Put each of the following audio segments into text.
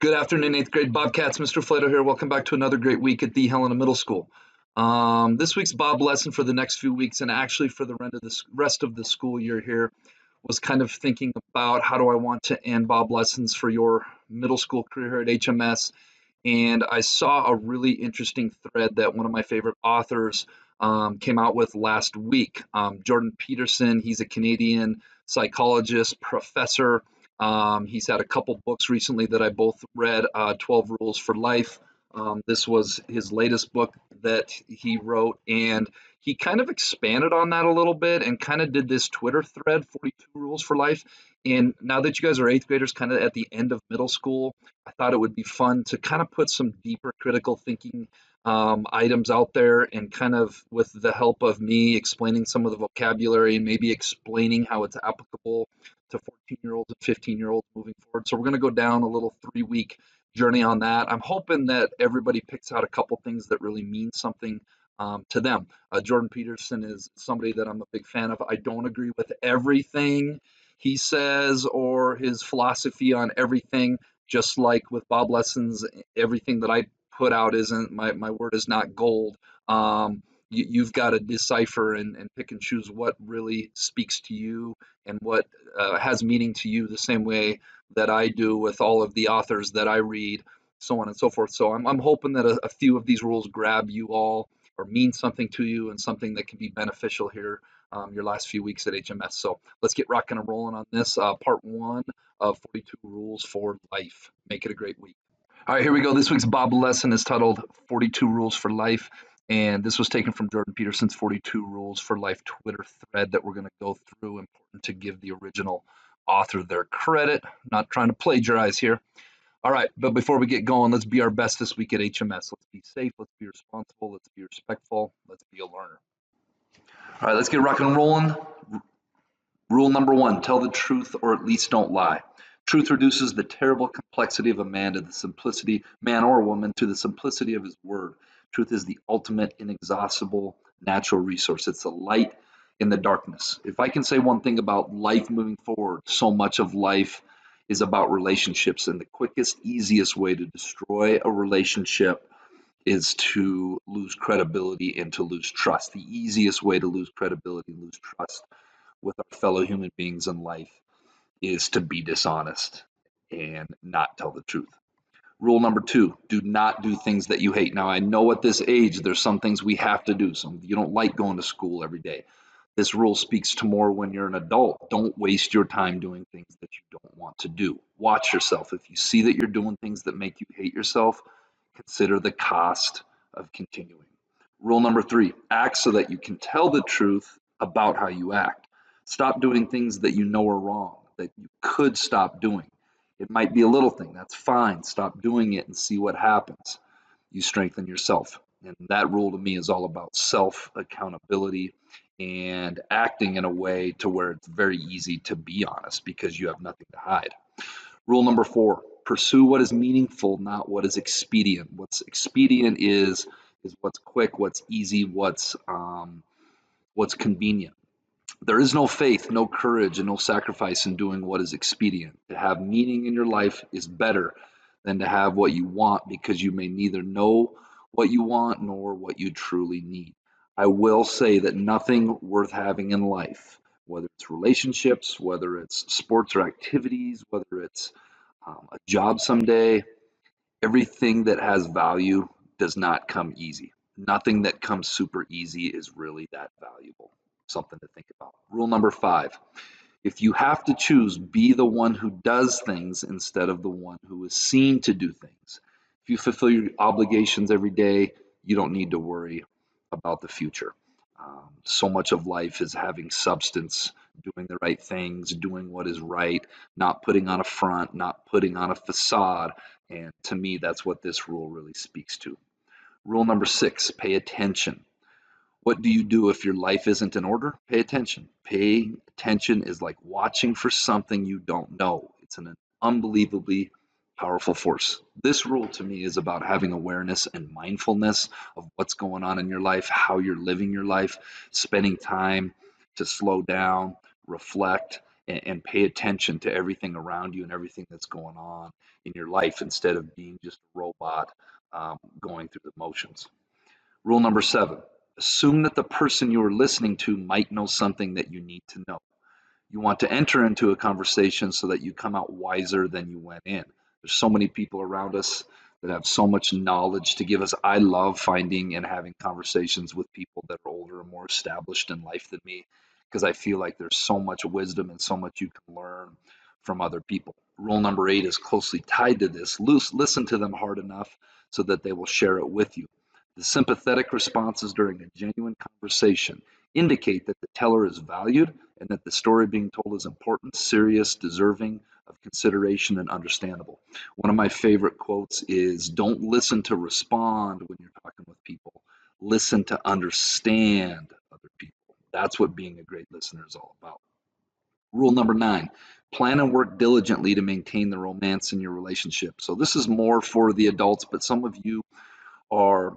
Good afternoon, eighth grade Bobcats. Mr. Flato here. Welcome back to another great week at the Helena Middle School. This week's Bob lesson for the next few weeks, and actually for the rest of the school year here, was kind of thinking about how do I want to end Bob lessons for your middle school career here at HMS. And I saw a really interesting thread that one of my favorite authors came out with last week. Jordan Peterson, he's a Canadian psychologist, professor. He's had a couple books recently that I both read, 12 Rules for Life. This was his latest book that he wrote, and he kind of expanded on that a little bit and kind of did this Twitter thread, 42 Rules for Life. And now that you guys are eighth graders, kind of at the end of middle school, I thought it would be fun to kind of put some deeper critical thinking items out there, and kind of with the help of me explaining some of the vocabulary and maybe explaining how it's applicable to 14-year-olds and 15-year-olds moving forward. So we're going to go down a little 3-week journey on that. I'm hoping that everybody picks out a couple things that really mean something to them. Jordan Peterson is somebody that I'm a big fan of. I don't agree with everything he says or his philosophy on everything. Just like with Bob Lessons, everything that I put out isn't my word is not gold. You've got to decipher and pick and choose what really speaks to you and what has meaning to you, the same way that I do with all of the authors that I read, so on and so forth. So I'm hoping that a few of these rules grab you all or mean something to you, and something that can be beneficial here your last few weeks at HMS. So let's get rocking and rolling on this part one of 42 Rules for Life. Make it a great week. All right, here we go. This week's Bob lesson is titled 42 Rules for Life. And this was taken from Jordan Peterson's 42 Rules for Life Twitter thread that we're going to go through. Important to give the original author their credit. Not trying to plagiarize here. All right, but before we get going, let's be our best this week at HMS. Let's be safe, let's be responsible, let's be respectful, let's be a learner. All right, let's get rocking and rolling. Rule number one, tell the truth or at least don't lie. Truth reduces the terrible complexity of a man to the simplicity, man or woman, to the simplicity of his word. Truth is the ultimate, inexhaustible, natural resource. It's the light in the darkness. If I can say one thing about life moving forward, so much of life is about relationships. And the quickest, easiest way to destroy a relationship is to lose credibility and to lose trust. The easiest way to lose credibility and lose trust with our fellow human beings in life is to be dishonest and not tell the truth. Rule number two, do not do things that you hate. Now, I know at this age, there's some things we have to do. Some you don't like going to school every day. This rule speaks to more when you're an adult. Don't waste your time doing things that you don't want to do. Watch yourself. If you see that you're doing things that make you hate yourself, consider the cost of continuing. Rule number three, act so that you can tell the truth about how you act. Stop doing things that you know are wrong, that you could stop doing. It might be a little thing, that's fine. Stop doing it and see what happens. You strengthen yourself. And that rule to me is all about self accountability and acting in a way to where it's very easy to be honest because you have nothing to hide. Rule number four, pursue what is meaningful, not what is expedient. What's expedient is what's quick, what's easy, what's convenient. There is no faith, no courage, and no sacrifice in doing what is expedient. To have meaning in your life is better than to have what you want, because you may neither know what you want nor what you truly need. I will say that nothing worth having in life, whether it's relationships, whether it's sports or activities, whether it's a job someday, everything that has value does not come easy. Nothing that comes super easy is really that valuable. Something to think about. Rule number five, if you have to choose, be the one who does things instead of the one who is seen to do things. If you fulfill your obligations every day, you don't need to worry about the future. So much of life is having substance, doing the right things, doing what is right, not putting on a front, not putting on a facade. And to me, that's what this rule really speaks to. Rule number six, pay attention. What do you do if your life isn't in order? Pay attention. Paying attention is like watching for something you don't know. It's an unbelievably powerful force. This rule to me is about having awareness and mindfulness of what's going on in your life, how you're living your life, spending time to slow down, reflect, and pay attention to everything around you and everything that's going on in your life instead of being just a robot going through the motions. Rule number 7, assume that the person you are listening to might know something that you need to know. You want to enter into a conversation so that you come out wiser than you went in. There's so many people around us that have so much knowledge to give us. I love finding and having conversations with people that are older and more established in life than me because I feel like there's so much wisdom and so much you can learn from other people. Rule number 8 is closely tied to this. Listen to them hard enough so that they will share it with you. The sympathetic responses during a genuine conversation indicate that the teller is valued and that the story being told is important, serious, deserving of consideration, and understandable. One of my favorite quotes is, don't listen to respond when you're talking with people. Listen to understand other people. That's what being a great listener is all about. Rule number 9, plan and work diligently to maintain the romance in your relationship. So this is more for the adults, but some of you are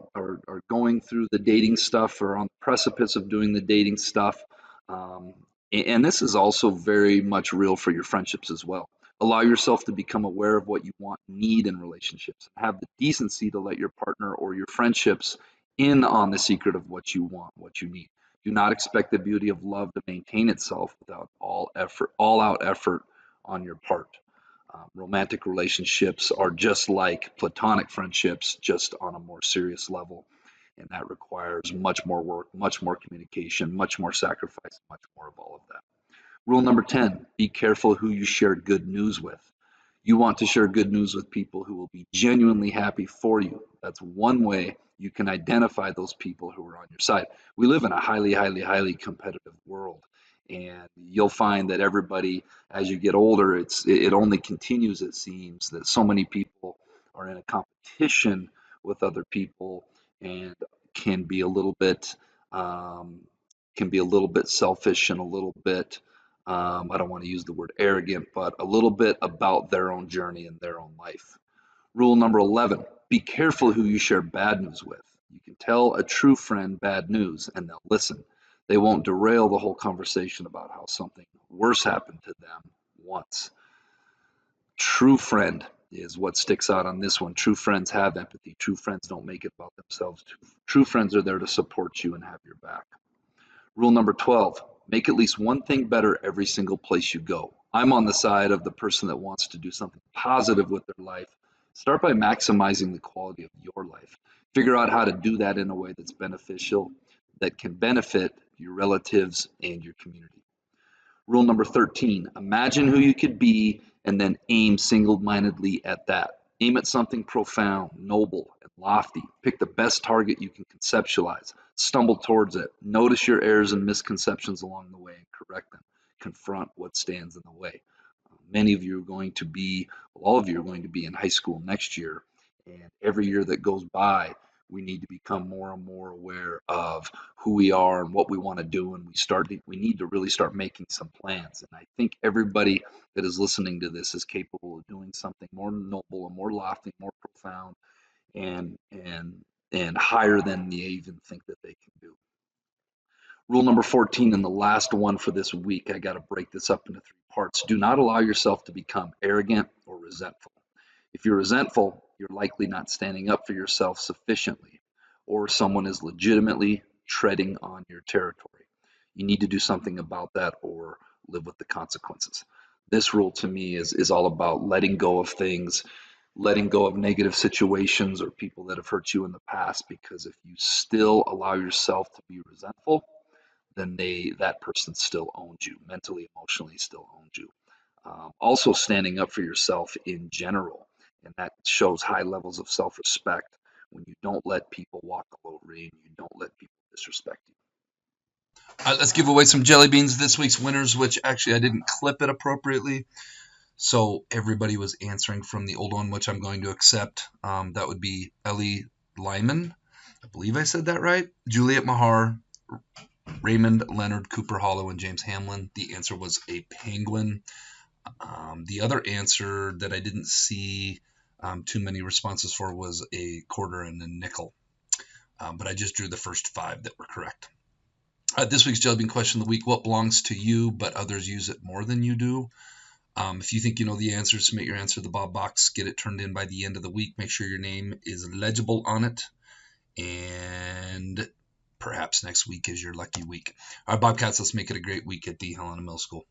going through the dating stuff or on the precipice of doing the dating stuff. Um, and this is also very much real for your friendships as well. Allow yourself to become aware of what you want, need in relationships. Have the decency to let your partner or your friendships in on the secret of what you want, what you need. Do not expect the beauty of love to maintain itself without all out effort on your part. Romantic relationships are just like platonic friendships, just on a more serious level. And that requires much more work, much more communication, much more sacrifice, much more of all of that. Rule number 10, be careful who you share good news with. You want to share good news with people who will be genuinely happy for you. That's one way you can identify those people who are on your side. We live in a highly, highly, highly competitive world. And you'll find that everybody, as you get older, it only continues, it seems, that so many people are in a competition with other people and can be a little bit um, can be a little bit selfish and a little bit I don't want to use the word arrogant, but a little bit about their own journey and their own life. Rule number 11, be careful who you share bad news with. You can tell a true friend bad news and they'll listen. They won't derail the whole conversation about how something worse happened to them once. True friend is what sticks out on this one. True friends have empathy. True friends don't make it about themselves. True friends are there to support you and have your back. Rule number 12, make at least one thing better every single place you go. I'm on the side of the person that wants to do something positive with their life. Start by maximizing the quality of your life. Figure out how to do that in a way that's beneficial, that can benefit your relatives and your community. Rule number 13, imagine who you could be and then aim single mindedly at that. Aim at something profound, noble, and lofty. Pick the best target you can conceptualize. Stumble towards it. Notice your errors and misconceptions along the way and correct them. Confront what stands in the way. Many of you are going to be, well, all of you are going to be in high school next year. And every year that goes by, we need to become more and more aware of who we are and what we want to do. And we need to really start making some plans. And I think everybody that is listening to this is capable of doing something more noble and more lofty, more profound, and higher than they even think that they can do. Rule number 14, and the last one for this week, I got to break this up into 3 parts. Do not allow yourself to become arrogant or resentful. If you're resentful, you're likely not standing up for yourself sufficiently, or someone is legitimately treading on your territory. You need to do something about that or live with the consequences. This rule to me is all about letting go of things, letting go of negative situations or people that have hurt you in the past, because if you still allow yourself to be resentful, then that person still owns you mentally, emotionally, still owns you. Also, standing up for yourself in general, and that shows high levels of self-respect when you don't let people walk all over you and you don't let people disrespect you. All right, let's give away some jelly beans. This week's winners, which actually I didn't clip it appropriately, so everybody was answering from the old one, which I'm going to accept. That would be Ellie Lyman. I believe I said that right. Juliet Mahar, Raymond Leonard, Cooper Hollow, and James Hamlin. The answer was a penguin. The other answer that I didn't see too many responses for was a quarter and a nickel. But I just drew the first 5 that were correct. This week's Jelly Bean question of the week: what belongs to you, but others use it more than you do? If you think you know the answer, submit your answer to the Bob box. Get it turned in by the end of the week. Make sure your name is legible on it. And perhaps next week is your lucky week. All right, Bobcats, let's make it a great week at the Helena Middle School.